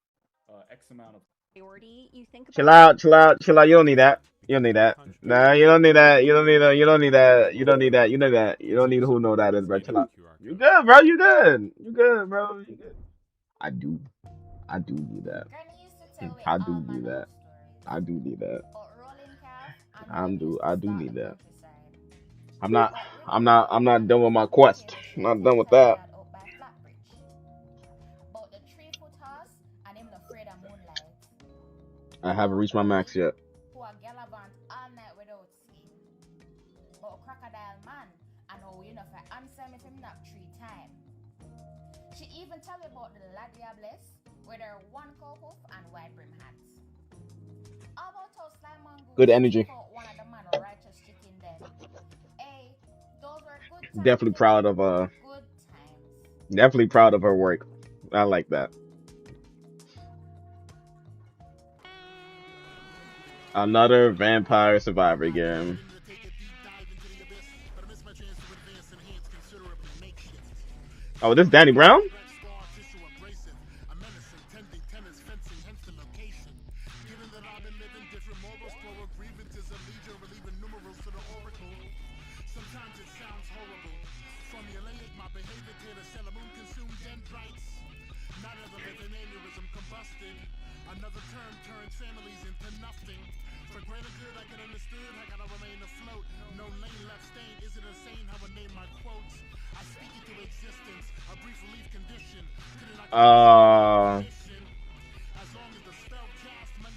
[SPEAKER 3] X amount of
[SPEAKER 4] priority, you think
[SPEAKER 1] chill out. You don't need that. You don't need that. Nah, you don't need that. You don't need that. You don't need that. You don't need that. You know that. You don't need who know that is, bro. Chill out. You good, bro. You good. You good, bro. You good. I do need that. I do need that. I do need that. I do need that. I'm not done with my quest. I'm not done with that. I haven't reached my max yet.
[SPEAKER 9] She even tell you about the La Diablesse, where there are one co-hoof and wide brim hats. How about how Slime Mongoose
[SPEAKER 1] Good energy.
[SPEAKER 9] one of the man righteous chicken then? Hey, those were good times.
[SPEAKER 1] Definitely proud of
[SPEAKER 9] good times.
[SPEAKER 1] Definitely proud of her work. I like that. Another Vampire Survivor game. Oh, this is Danny Brown?
[SPEAKER 11] Another term turns families into nothing. For greater good, I get understood. I gotta remain afloat. No lane left stain. Is it insane how I name my quotes? I speak into existence. A brief relief condition.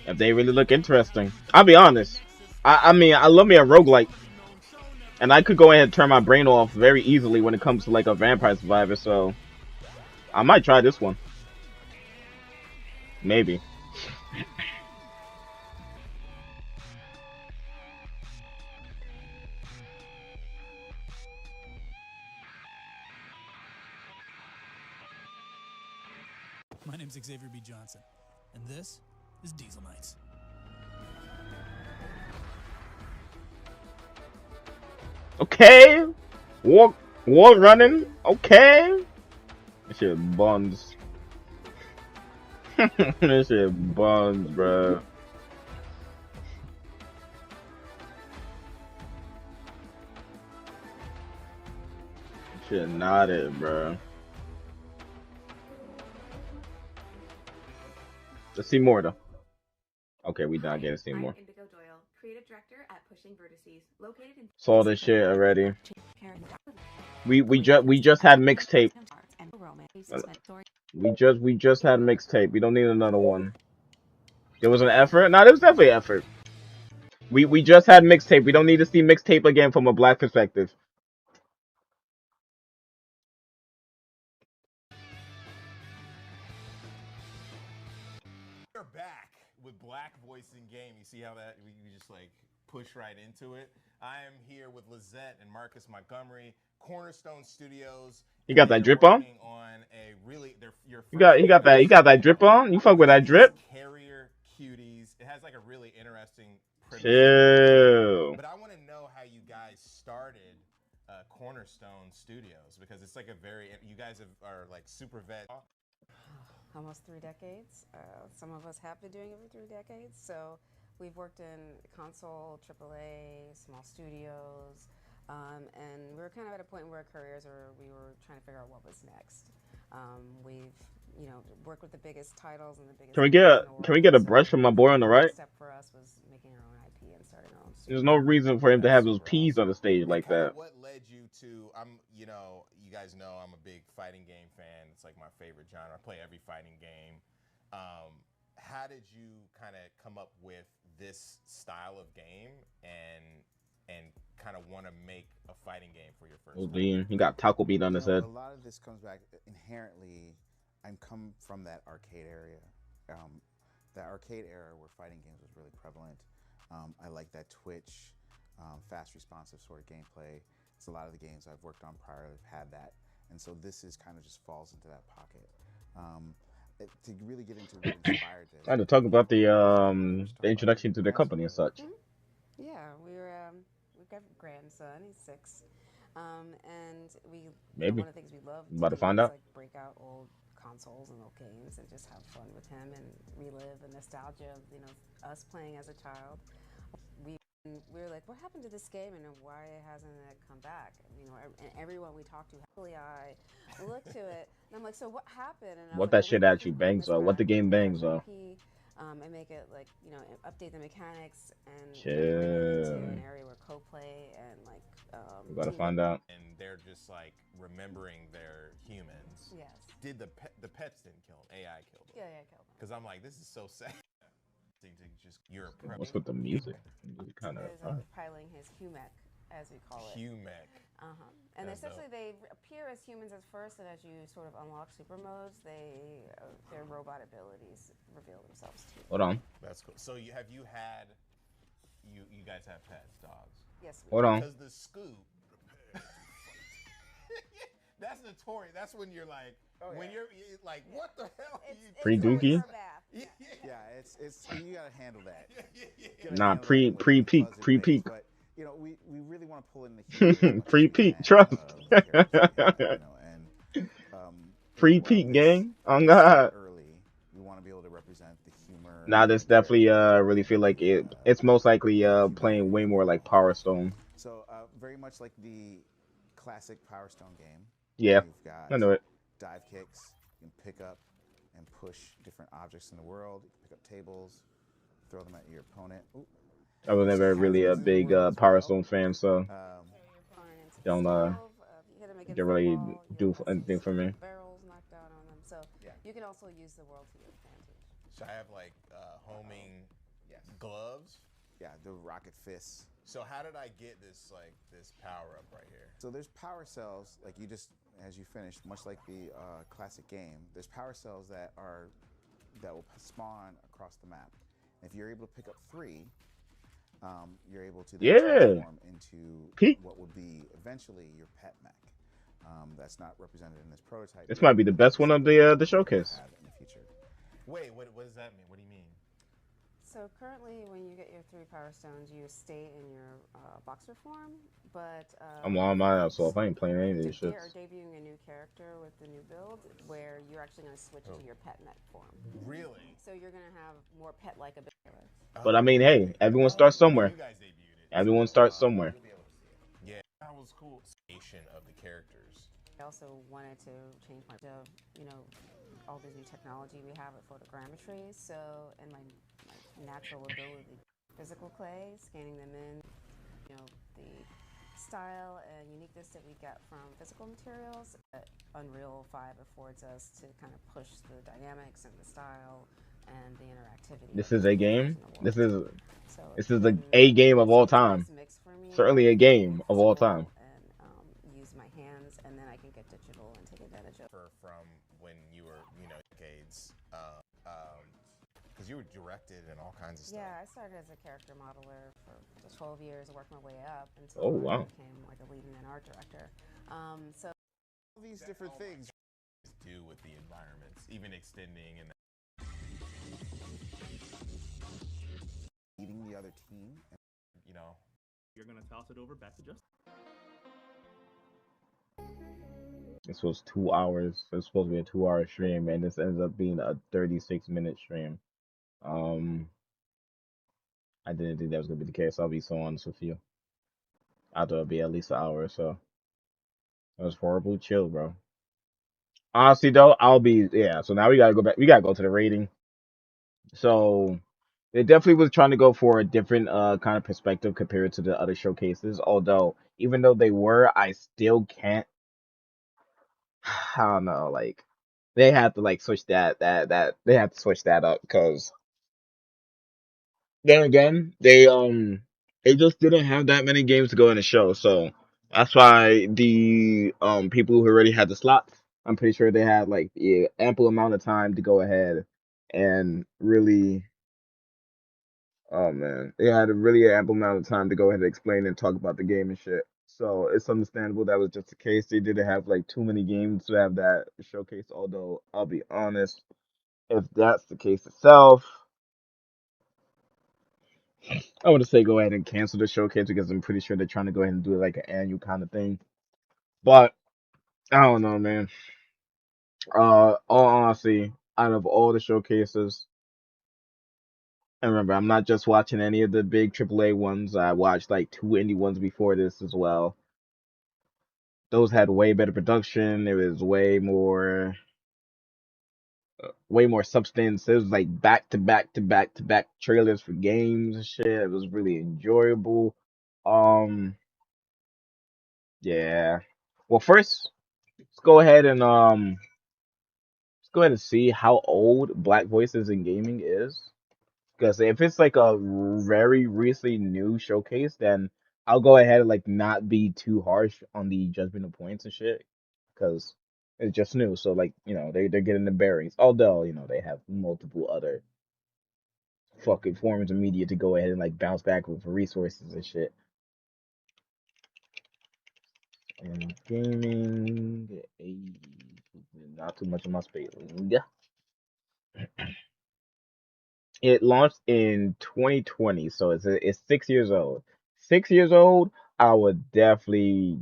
[SPEAKER 1] If they really look interesting, I'll be honest. I mean, I love me a roguelike, and I could go ahead and turn my brain off very easily when it comes to like a Vampire Survivor. So I might try this one. Maybe.
[SPEAKER 12] My name's Xavier B. Johnson, and this is Diesel Nights.
[SPEAKER 1] Okay. Walk running. Okay. That shit buns. That shit buns, bro. Shit not it, bro. Let's see more though. Okay, we not getting to see more.
[SPEAKER 13] Indigo Doyle, creative director at Pushing Vertices, located in
[SPEAKER 1] Saw this shit already. We just had mixtape. We just had mixtape. We don't need another one. There was an effort. No, there was definitely effort. We just had mixtape. We don't need to see mixtape again from a black perspective.
[SPEAKER 2] We're back with Black Voice in Game. You see how that we just like push right into it. I am here with Lizette and Marcus Montgomery, Cornerstone Studios.
[SPEAKER 1] You got that drip on?
[SPEAKER 2] A really,
[SPEAKER 1] You got that drip on? You fuck with that drip?
[SPEAKER 2] Carrier Cuties. It has like a really interesting premise.
[SPEAKER 1] Chill.
[SPEAKER 2] But I want to know how you guys started Cornerstone Studios, because it's like a very, you guys are like super vet.
[SPEAKER 14] Almost 3 decades. Some of us have been doing it for 3 decades. So we've worked in console, AAA, small studios, and we were kind of at a point in our careers where we were trying to figure out what was next. We've worked with the biggest titles and the biggest.
[SPEAKER 1] Can we get a brush from my boy on the right?
[SPEAKER 14] The step for us was making our own IP and starting our own studio.
[SPEAKER 1] There's no reason for him to have those peas on the stage like that.
[SPEAKER 2] What led you to? You guys know I'm a big fighting game fan. It's like my favorite genre. I play every fighting game. How did you kind of come up with this style of game and kind of want to make a fighting game for your first?
[SPEAKER 1] Oh, damn. He got taco beat on his head.
[SPEAKER 15] A lot of this comes back inherently. I'm come from that arcade area. That arcade era where fighting games was really prevalent. I like that twitch, fast responsive sort of gameplay. It's a lot of the games I've worked on prior have had that, and so this is kind of just falls into that pocket. To really get into what inspired this.
[SPEAKER 1] I had to talk about the introduction to the company and such.
[SPEAKER 14] Yeah, we've got a grandson. He's 6, and
[SPEAKER 1] Maybe.
[SPEAKER 14] One of the things we love
[SPEAKER 1] About to find out.
[SPEAKER 14] Like break out old consoles and old games and just have fun with him and relive the nostalgia of us playing as a child. We were like, what happened to this game and why hasn't it come back? And everyone we talked to, I look to it and I'm like, so what happened? And
[SPEAKER 1] What that shit actually bangs on? What the game bangs on?
[SPEAKER 14] And make it like update the mechanics and
[SPEAKER 1] Chill.
[SPEAKER 14] into an area where co-play and like.
[SPEAKER 1] We gotta find out.
[SPEAKER 2] And they're just like remembering their humans.
[SPEAKER 14] Yes.
[SPEAKER 2] Did the pets didn't kill them? AI killed them.
[SPEAKER 14] Yeah, killed them.
[SPEAKER 2] Because I'm like, this is so sad.
[SPEAKER 1] What's with the music? Kind of.
[SPEAKER 14] Piling his humek, as we call it.
[SPEAKER 2] Humek.
[SPEAKER 14] And essentially, they appear as humans at first, and as you sort of unlock super modes, their robot abilities reveal themselves to you.
[SPEAKER 1] Hold on.
[SPEAKER 2] That's cool. So you had you guys have pets, dogs?
[SPEAKER 14] Yes.
[SPEAKER 1] Hold on.
[SPEAKER 2] Because the scoop. That's notorious. That's when you're like, when you're like, what the hell?
[SPEAKER 1] Pre-dookie?
[SPEAKER 15] Yeah, it's you gotta handle that.
[SPEAKER 1] Nah, pre-peak.
[SPEAKER 15] But we really want to pull in the
[SPEAKER 1] pre-peak, trust. Pre-peak, gang. On God.
[SPEAKER 15] Early, we want to be able to represent the humor.
[SPEAKER 1] Nah, this definitely really feel like it's most likely playing way more like Power Stone.
[SPEAKER 15] So very much like the classic Power Stone game.
[SPEAKER 1] Yeah, I know it.
[SPEAKER 15] Dive kicks, you can pick up and push different objects in the world. You can pick up tables, throw them at your opponent. Ooh.
[SPEAKER 1] I was never really a big Power Stone fan, so don't really do anything for me.
[SPEAKER 14] Barrels knocked down on them, so you can also use the world to your advantage.
[SPEAKER 2] So I have like homing gloves.
[SPEAKER 15] Yeah, the rocket fists.
[SPEAKER 2] So how did I get this power up right here?
[SPEAKER 15] So there's power cells, like you just, as you finish, much like the classic game, there's power cells that will spawn across the map. And if you're able to pick up 3, you're able to then transform into what would be eventually your pet mech. That's not represented in this prototype.
[SPEAKER 1] This might be the best one of the showcase.
[SPEAKER 15] In the feature.
[SPEAKER 2] Wait, what does that mean? What do you mean?
[SPEAKER 14] So currently, when you get your 3 power stones, you stay in your boxer form. But
[SPEAKER 1] I'm on my ass off. I ain't playing any of these
[SPEAKER 14] they are
[SPEAKER 1] shits.
[SPEAKER 14] debuting a new character with the new build, where you're actually going to switch to your pet mech form.
[SPEAKER 2] Really?
[SPEAKER 14] So you're going to have more pet-like abilities.
[SPEAKER 1] But I mean, hey, everyone starts somewhere. Everyone starts somewhere.
[SPEAKER 2] Yeah, that was cool. Nation of the characters.
[SPEAKER 14] I also wanted to change my, all the new technology we have with photogrammetry. So, and my natural ability, physical clay, scanning them in, the style and uniqueness that we get from physical materials that Unreal 5 affords us to kind of push the dynamics and the style and the interactivity
[SPEAKER 1] This
[SPEAKER 14] of
[SPEAKER 1] is a
[SPEAKER 14] the
[SPEAKER 1] game.
[SPEAKER 14] characters in the
[SPEAKER 1] This
[SPEAKER 14] world.
[SPEAKER 1] is
[SPEAKER 14] So
[SPEAKER 1] this
[SPEAKER 14] it's
[SPEAKER 1] is
[SPEAKER 14] been
[SPEAKER 1] a game of all
[SPEAKER 14] it's a
[SPEAKER 1] time.
[SPEAKER 14] nice mix for me.
[SPEAKER 1] Certainly a game of all time.
[SPEAKER 14] And use my hands, and then I can get digital and take advantage of.
[SPEAKER 2] From when you were, decades, because you were directed and all kinds of stuff.
[SPEAKER 14] Yeah, I started as a character modeler for 12 years. I worked my way up until
[SPEAKER 1] Oh,
[SPEAKER 14] I
[SPEAKER 1] wow.
[SPEAKER 14] became like a lead and an art director. So
[SPEAKER 2] All these different things do with the environments, even extending and
[SPEAKER 15] Leading the other team,
[SPEAKER 3] You're gonna toss it over back to Justin.
[SPEAKER 1] This was 2 hours. It was supposed to be a 2 hour stream, and this ends up being a 36-minute stream. I didn't think that was gonna be the case. I'll be so honest with you. I thought it'd be at least an hour or so. It was horrible. Chill, bro. Honestly, though, yeah. So now we gotta go back. We gotta go to the rating. So they definitely was trying to go for a different kind of perspective compared to the other showcases. Although, even though they were, I still can't. I don't know. Like they had to like switch that they had to switch that up because then again they just didn't have that many games to go in the show. So that's why the people who already had the slots, I'm pretty sure they had like ample amount of time to go ahead and really. Oh man, they had a really ample amount of time to go ahead and explain and talk about the game and shit. So it's understandable that was just the case. They didn't have like too many games to have that showcase. Although I'll be honest, if that's the case itself, I would say go ahead and cancel the showcase because I'm pretty sure they're trying to go ahead and do like an annual kind of thing. But I don't know, man. All honesty, out of all the showcases, and remember, I'm not just watching any of the big AAA ones. I watched like two indie ones before this as well. Those had way better production. It was way more substance. It was like back to back to back to back trailers for games and shit. It was really enjoyable. Um, yeah. Well, first, let's go ahead and see how old Black Voices in Gaming is. Because if it's like a very recently new showcase, then I'll go ahead and like not be too harsh on the judgment of points and shit. Because it's just new, so like they're getting the bearings. Although they have multiple other fucking forms of media to go ahead and like bounce back with resources and shit. And gaming, not too much of my space. Yeah. It launched in 2020, so it's 6 years old. 6 years old, I would definitely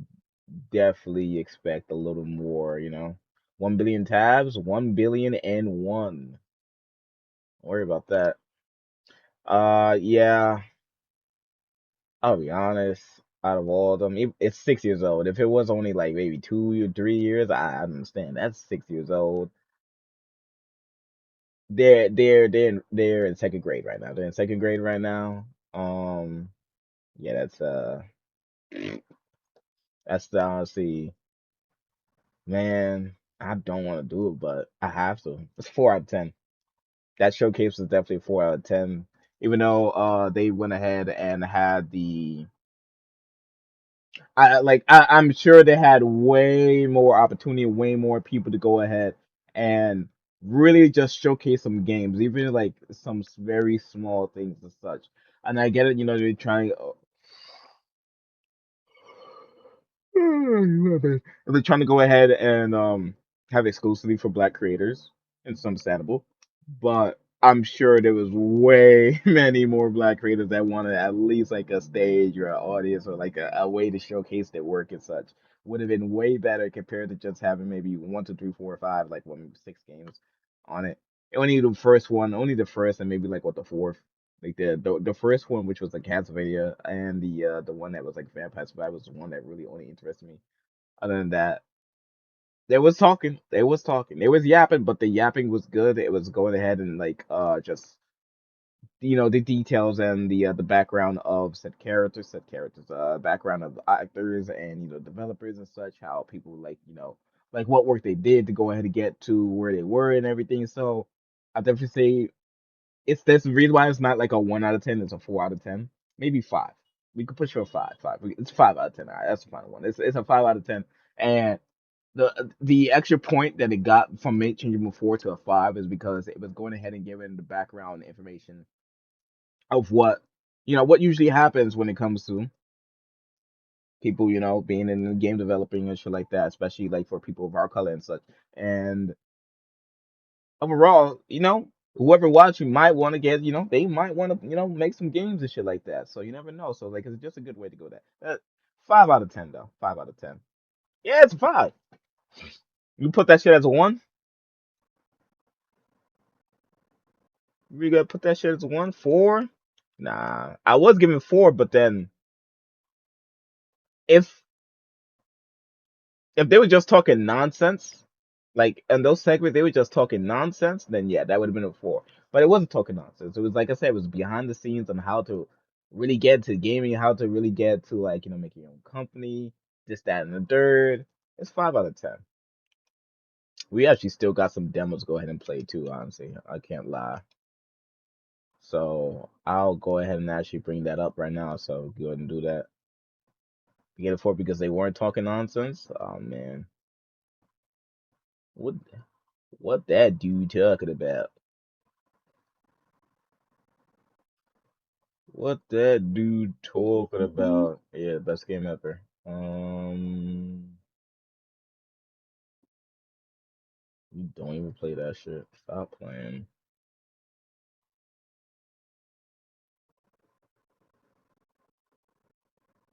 [SPEAKER 1] expect a little more. 1 billion tabs, 1 billion and one. Don't worry about that. Yeah, I'll be honest. Out of all of them, it's 6 years old. If it was only like maybe 2 or 3 years, I understand. That's 6 years old. They're in second grade right now. They're in second grade right now. Yeah, that's the honestly, man. I don't want to do it, but I have to. It's 4 out of 10. That showcase was definitely a 4 out of 10. Even though they went ahead and had I'm sure they had way more opportunity, way more people to go ahead and really just showcase some games, even like some very small things and such. And I get it, they're trying. They're trying to go ahead and have exclusivity for black creators It's understandable. But I'm sure there was way many more black creators that wanted at least like a stage or an audience or like a way to showcase their work and such. Would have been way better compared to just having maybe one, two, three, four, or five, like one, maybe 6 games on it. Only the first one, only the first, and maybe like what the fourth, like the first one, which was like Castlevania, and the one that was like Vampire Survivor was the one that really only interested me. Other than that, they was talking. They was talking. They was yapping, but the yapping was good. It was going ahead and like just the details and the background of said characters, background of actors and developers and such. How people like like what work they did to go ahead and get to where they were and everything. So I definitely say it's that's the reason why it's not like a 1 out of 10. It's a 4 out of 10, maybe five. We could push for a five. Five. It's 5 out of 10. All right, that's the final one. It's a 5 out of 10. And the extra point that it got from me changing from 4 to a 5 is because it was going ahead and giving the background information of what usually happens when it comes to people being in the game developing and shit like that, especially like for people of our color and such. And overall, whoever watching might want to get, they might want to, make some games and shit like that. So you never know. So like, it's just a good way to go there. 5 out of 10 though. 5 out of 10. Yeah, it's a five. You put that shit as a one. We gotta put that shit as a one. Four. Nah, I was giving four, but then if they were just talking nonsense, like in those segments they were just talking nonsense, then yeah, that would have been a four. But it wasn't talking nonsense. It was like I said, it was behind the scenes on how to really get to gaming, how to really get to like making your own company, this, that, and the third. It's 5 out of 10. We actually still got some demos to go ahead and play too. Honestly, I can't lie. So I'll go ahead and actually bring that up right now. So go ahead and do that. You get a four because they weren't talking nonsense. Oh man, what that dude talking about? What that dude talking about? Yeah, best game ever. You don't even play that shit. Stop playing.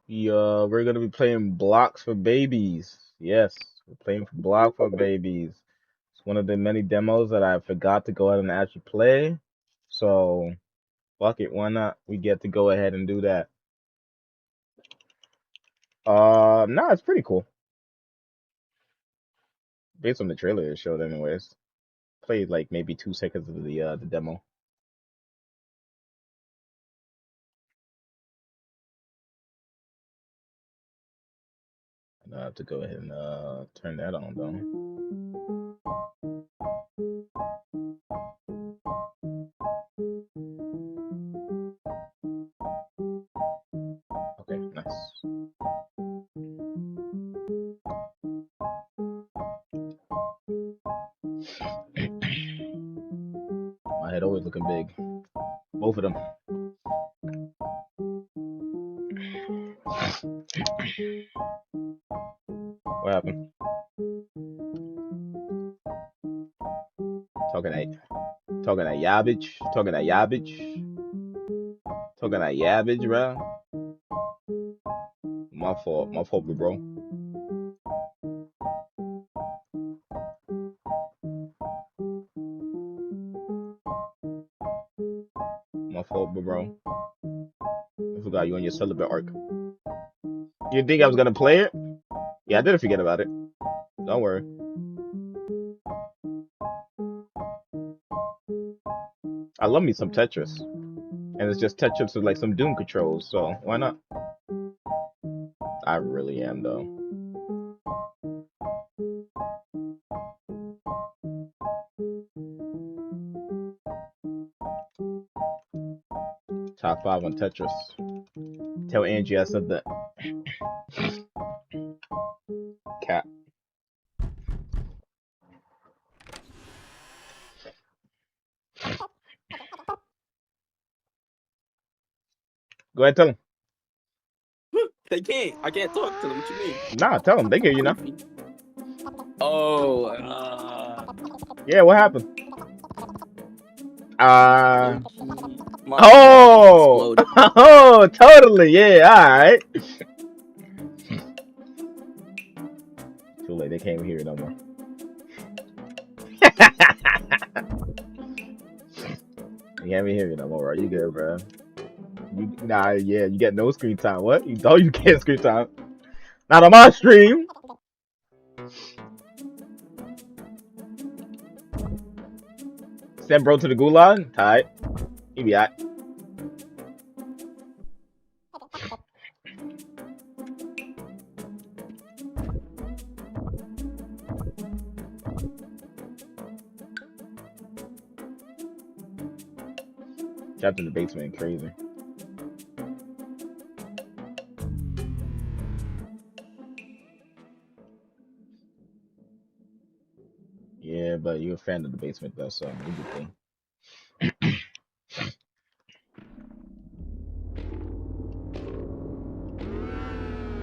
[SPEAKER 1] Yeah, we're gonna be playing Blocks for Babies. Yes, we're playing for Block for Babies. It's one of the many demos that I forgot to go ahead and actually play. So fuck it, why not? We get to go ahead and do that. No, it's pretty cool. Based on the trailer it showed anyways. Played like maybe 2 seconds of the demo. And I have to go ahead and turn that on though. Okay, nice. My head always looking big. Both of them. What happened? Talking that yabage. Talking that yabage. Talking that yabage, bro. My fault. My fault, bro. My fault, bro. I forgot you on your celibate arc. You think I was gonna play it? Yeah, I didn't forget about it. Don't worry. I love me some Tetris. And it's just Tetris with like some Doom controls, so why not? I really am though. Top 5 on Tetris. Tell Angie I said that. Cat. Go ahead, tell him.
[SPEAKER 16] They can't. I can't talk to them. What you mean?
[SPEAKER 1] Nah, tell them. They hear you now.
[SPEAKER 16] Oh.
[SPEAKER 1] Yeah, what happened?
[SPEAKER 16] My
[SPEAKER 1] Oh,
[SPEAKER 16] exploded.
[SPEAKER 1] oh, totally. Yeah, all right. Too late. They can't even hear it no more. They can't even hear you no more, bro. You good, bro? Nah, yeah, you get no screen time. What? You know you get screen time. Not on my stream. Send bro to the gulag. Tight. He be out. Trapped in the basement, crazy. Yeah, but you're a fan of the basement though, so you good thing.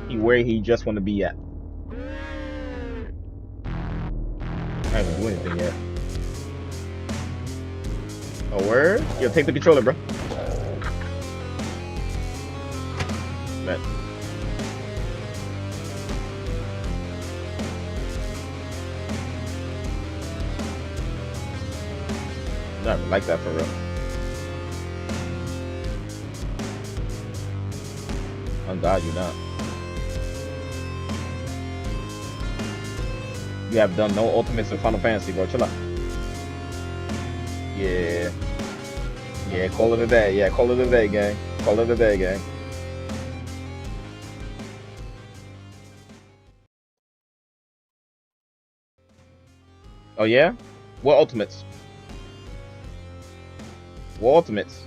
[SPEAKER 1] He where he just want to be at. I haven't do anything yet. A word? Yo, take the controller, bro. Bet. Not like that for real. Oh God, you're not. You have done no ultimates in Final Fantasy, bro. Chill out. Yeah. Yeah, call it a day. Yeah, call it a day, gang. Call it a day, gang. Oh yeah? What ultimates? What ultimates?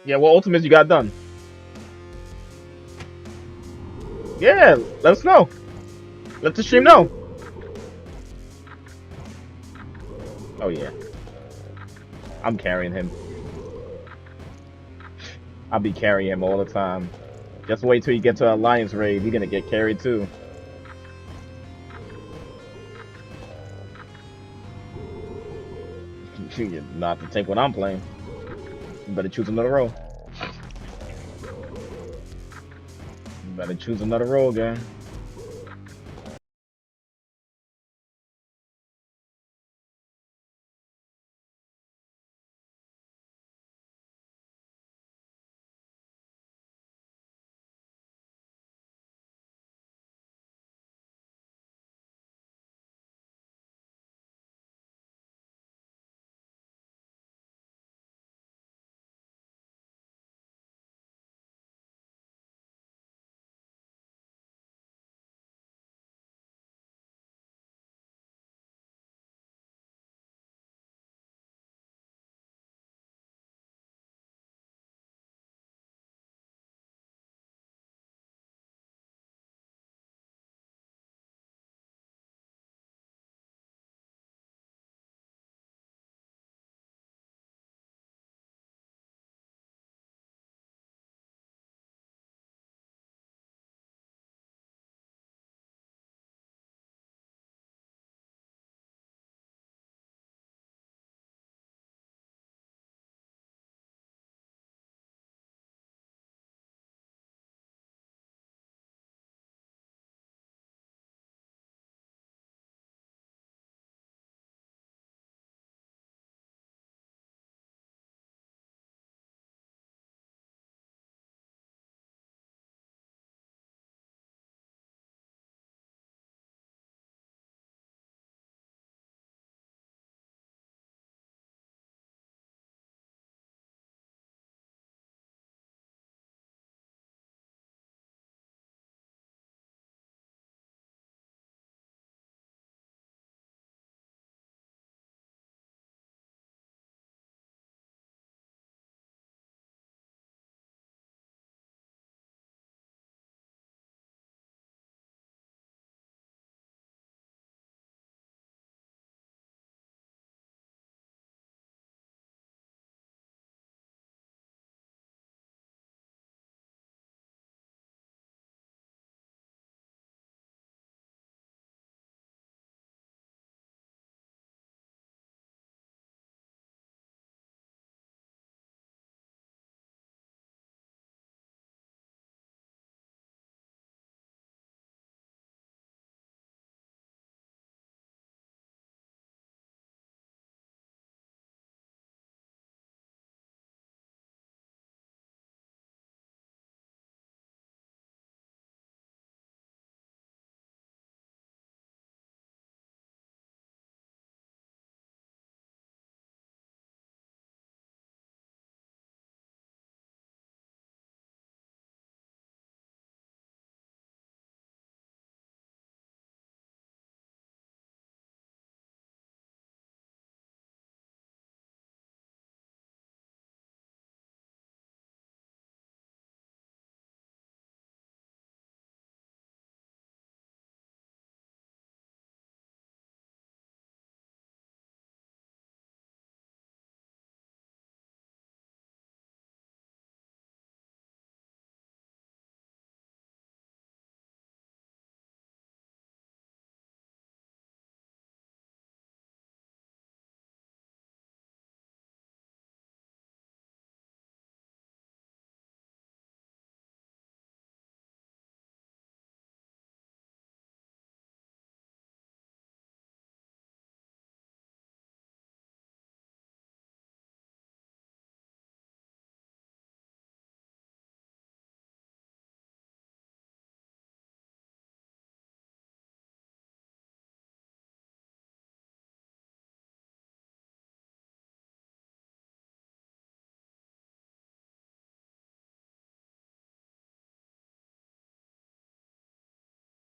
[SPEAKER 1] Yeah, what ultimates you got done? Yeah, let us know. Let the stream know. Oh yeah. I'm carrying him. I'll be carrying him all the time. Just wait till you get to Alliance raid. You're gonna get carried too. You're not to take what I'm playing. You better choose another role. You better choose another role, gang.